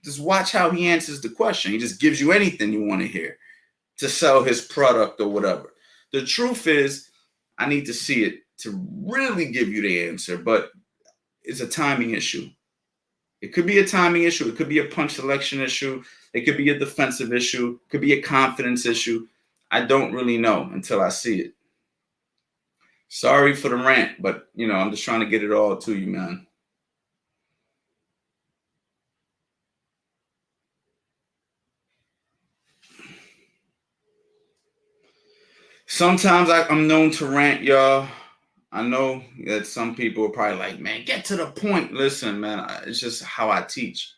just watch how he answers the question. He just gives you anything you want to hear to sell his product or whatever. The truth is, I need to see it to really give you the answer, but it's a timing issue. It could be a timing issue. It could be a punch selection issue. It could be a defensive issue. It could be a confidence issue. I don't really know until I see it. Sorry for the rant, but, I'm just trying to get it all to you, man. Sometimes I'm known to rant, y'all. I know that some people are probably like, man, get to the point. Listen, man, it's just how I teach.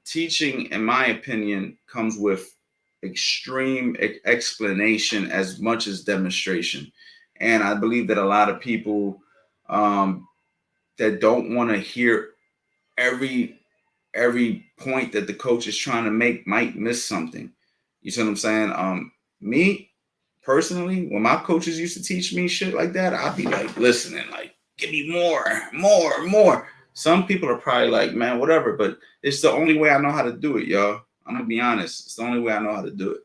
Teaching, in my opinion, comes with extreme explanation as much as demonstration. And I believe that a lot of people that don't want to hear every point that the coach is trying to make might miss something. You see what I'm saying? Me, personally, when my coaches used to teach me shit like that, I'd be like listening, like, give me more. Some people are probably like, man, whatever, but it's the only way I know how to do it, y'all. I'm gonna be honest. It's the only way I know how to do it.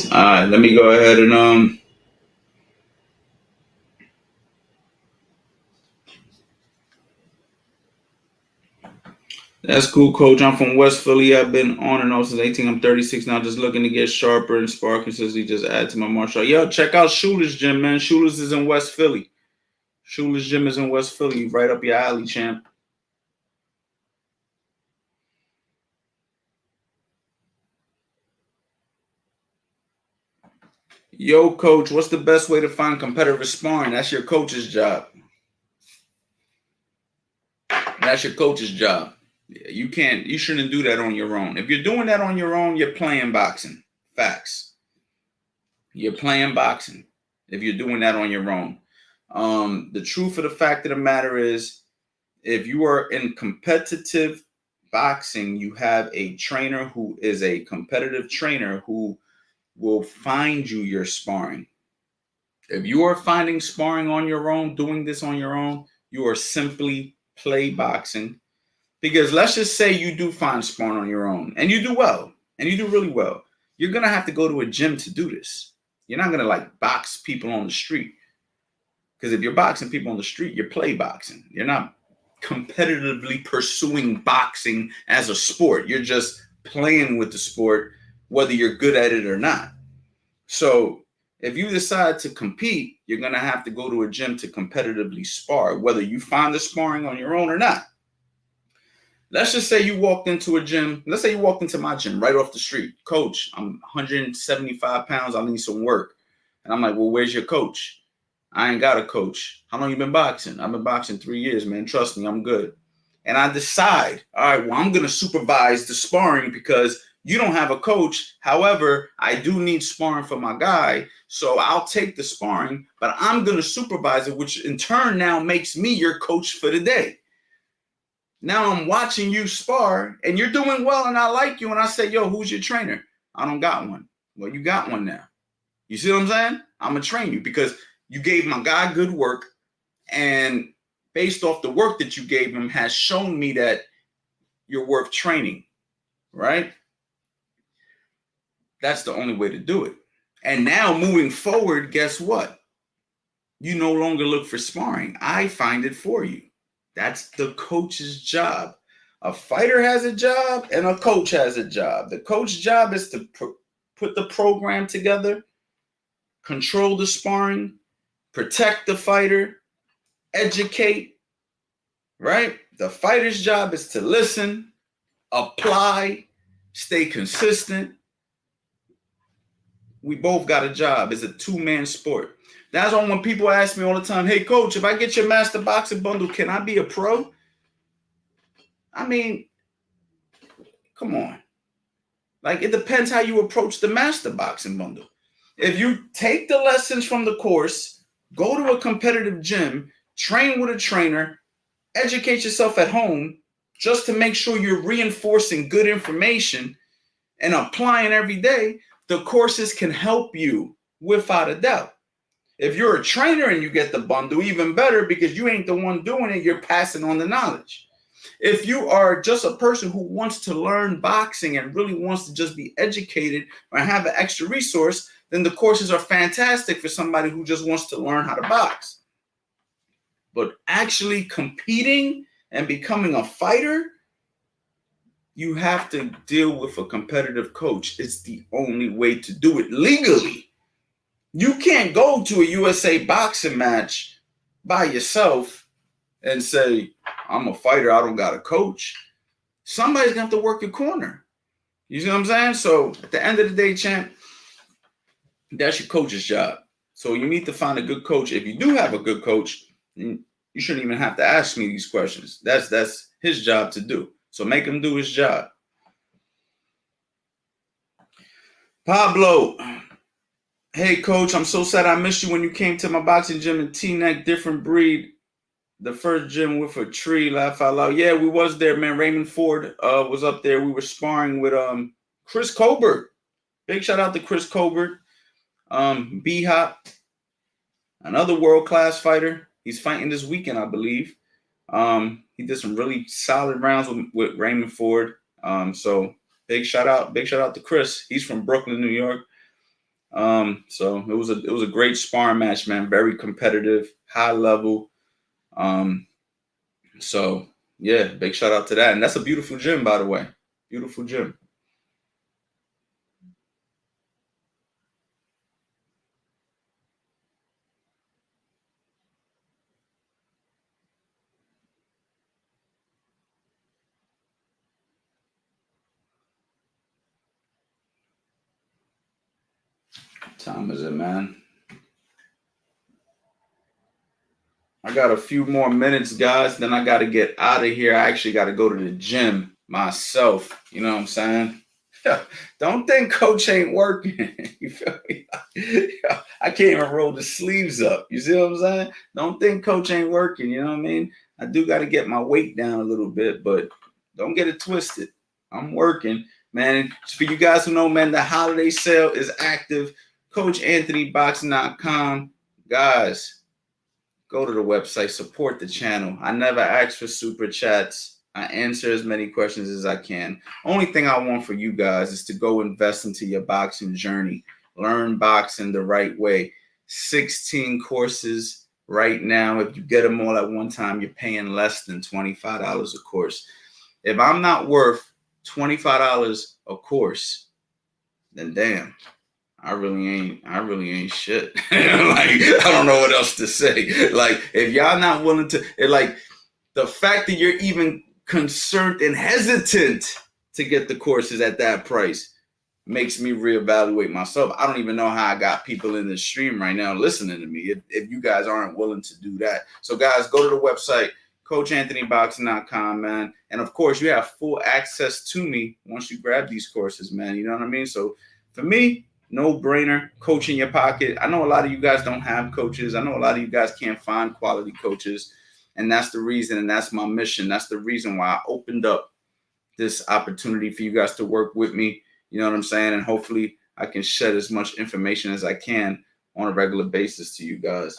All right, let me go ahead and that's cool, coach. I'm from West Philly. I've been on and off since 18. I'm 36 now, just looking to get sharper and spar consistently, just add to my martial art. Yo, check out Schuler's gym, man. Schuler's is in West Philly. Schuler's gym is in West Philly, right up your alley, champ. Yo, coach, what's the best way to find competitive sparring? That's your coach's job. That's your coach's job. You shouldn't do that on your own. If you're doing that on your own, you're playing boxing. Facts. You're playing boxing if you're doing that on your own. The truth of the fact of the matter is, if you are in competitive boxing, you have a trainer who is a competitive trainer who will find you your sparring. If you are finding sparring on your own, doing this on your own, you are simply play boxing. Because let's just say you do find sparring on your own and you do well and you do really well. You're going to have to go to a gym to do this. You're not going to like box people on the street. Because if you're boxing people on the street, you're play boxing. You're not competitively pursuing boxing as a sport. You're just playing with the sport, whether you're good at it or not. So if you decide to compete, you're going to have to go to a gym to competitively spar, whether you find the sparring on your own or not. Let's just say you walked into a gym. Let's say you walked into my gym right off the street. Coach, I'm 175 pounds. I need some work. And I'm like, well, where's your coach? I ain't got a coach. How long you been boxing? I've been boxing 3 years, man. Trust me, I'm good. And I decide, all right, well, I'm going to supervise the sparring because you don't have a coach. However, I do need sparring for my guy. So I'll take the sparring, but I'm going to supervise it, which in turn now makes me your coach for the day. Now I'm watching you spar and you're doing well and I like you. And I say, yo, who's your trainer? I don't got one. Well, you got one now. You see what I'm saying? I'm going to train you because you gave my guy good work. And based off the work that you gave him has shown me that you're worth training, right? That's the only way to do it. And now moving forward, guess what? You no longer look for sparring. I find it for you. That's the coach's job. A fighter has a job and a coach has a job. The coach's job is to put the program together, control the sparring, protect the fighter, educate, right? The fighter's job is to listen, apply, stay consistent. We both got a job. It's a two-man sport. That's why when people ask me all the time, hey, coach, if I get your master boxing bundle, can I be a pro? I mean, come on. Like, it depends how you approach the master boxing bundle. If you take the lessons from the course, go to a competitive gym, train with a trainer, educate yourself at home just to make sure you're reinforcing good information and applying every day, the courses can help you without a doubt. If you're a trainer and you get the bundle, even better because you ain't the one doing it, you're passing on the knowledge. If you are just a person who wants to learn boxing and really wants to just be educated or have an extra resource, then the courses are fantastic for somebody who just wants to learn how to box. But actually competing and becoming a fighter, you have to deal with a competitive coach. It's the only way to do it legally. You can't go to a USA boxing match by yourself and say, I'm a fighter, I don't got a coach. Somebody's going to have to work your corner. You see what I'm saying? So at the end of the day, champ, that's your coach's job. So you need to find a good coach. If you do have a good coach, you shouldn't even have to ask me these questions. That's his job to do. So make him do his job. Pablo, hey, coach, I'm so sad I missed you when you came to my boxing gym in Teaneck, different breed. The first gym with a tree, laugh out loud. Yeah, we was there, man. Raymond Ford was up there. We were sparring with Chris Colbert. Big shout out to Chris Colbert. B-Hop, another world-class fighter. He's fighting this weekend, I believe. He did some really solid rounds with Raymond Ford. So big shout out to Chris. He's from Brooklyn, New York. So it was a great sparring match, man. Very competitive, high level. So yeah, big shout out to that. And that's a beautiful gym, by the way. Beautiful gym. What time is it, man? I got a few more minutes, guys. Then I got to get out of here. I actually got to go to the gym myself. You know what I'm saying? Don't think coach ain't working. You feel me? I can't even roll the sleeves up. You see what I'm saying? Don't think coach ain't working. You know what I mean? I do got to get my weight down a little bit, but don't get it twisted. I'm working, man. For you guys who know, man, the holiday sale is active. CoachAnthonyBoxing.com. Guys, go to the website, support the channel. I never ask for super chats. I answer as many questions as I can. Only thing I want for you guys is to go invest into your boxing journey. Learn boxing the right way. 16 courses right now. If you get them all at one time, you're paying less than $25 a course. If I'm not worth $25 a course, then damn, I really ain't shit. Like, I don't know what else to say. Like, if y'all not willing to, like, the fact that you're even concerned and hesitant to get the courses at that price makes me reevaluate myself. I don't even know how I got people in this stream right now listening to me if you guys aren't willing to do that. So guys, go to the website, CoachAnthonyBoxing.com, man. And of course, you have full access to me once you grab these courses, man. You know what I mean? So for me, no brainer, coach in your pocket. I know a lot of you guys don't have coaches. I know a lot of you guys can't find quality coaches. And that's the reason, and that's my mission. That's the reason why I opened up this opportunity for you guys to work with me. You know what I'm saying? And hopefully I can shed as much information as I can on a regular basis to you guys.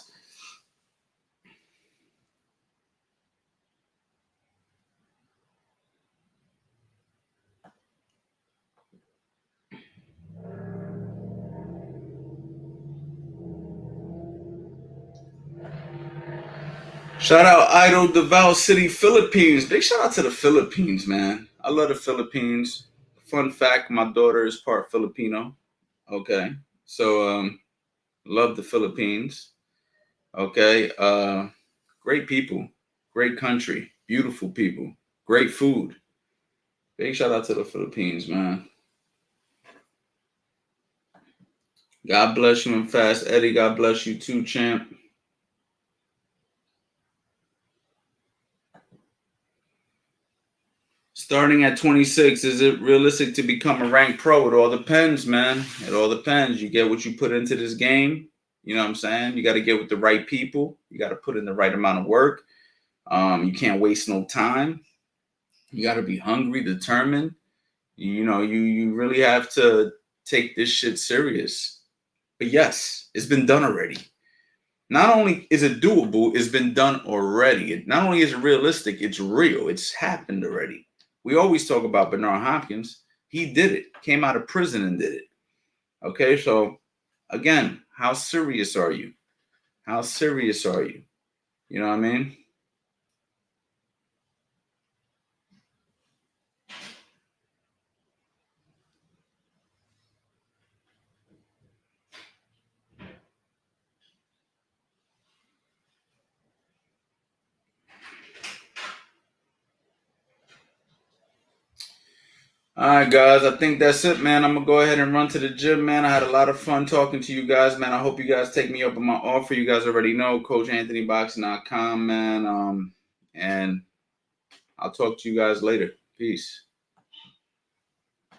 Shout out Idol, Davao City, Philippines. Big shout out to the Philippines, man. I love the Philippines. Fun fact, my daughter is part Filipino. Okay. So love the Philippines. Okay. Great people, great country, beautiful people, great food. Big shout out to the Philippines, man. God bless you and Fast Eddie. God bless you too, champ. Starting at 26, is it realistic to become a ranked pro? It all depends, man. It all depends. You get what you put into this game. You know what I'm saying? You got to get with the right people. You got to put in the right amount of work. You can't waste no time. You got to be hungry, determined. You know, you really have to take this shit serious. But yes, it's been done already. Not only is it doable, it's been done already. Not only is it realistic, it's real. It's happened already. We always talk about Bernard Hopkins. He did it, came out of prison and did it. Okay, so again, how serious are you? How serious are you? You know what I mean? All right, guys. I think that's it, man. I'm gonna go ahead and run to the gym, man. I had a lot of fun talking to you guys, man. I hope you guys take me up on my offer. You guys already know, CoachAnthonyBoxing.com, man. And I'll talk to you guys later. Peace.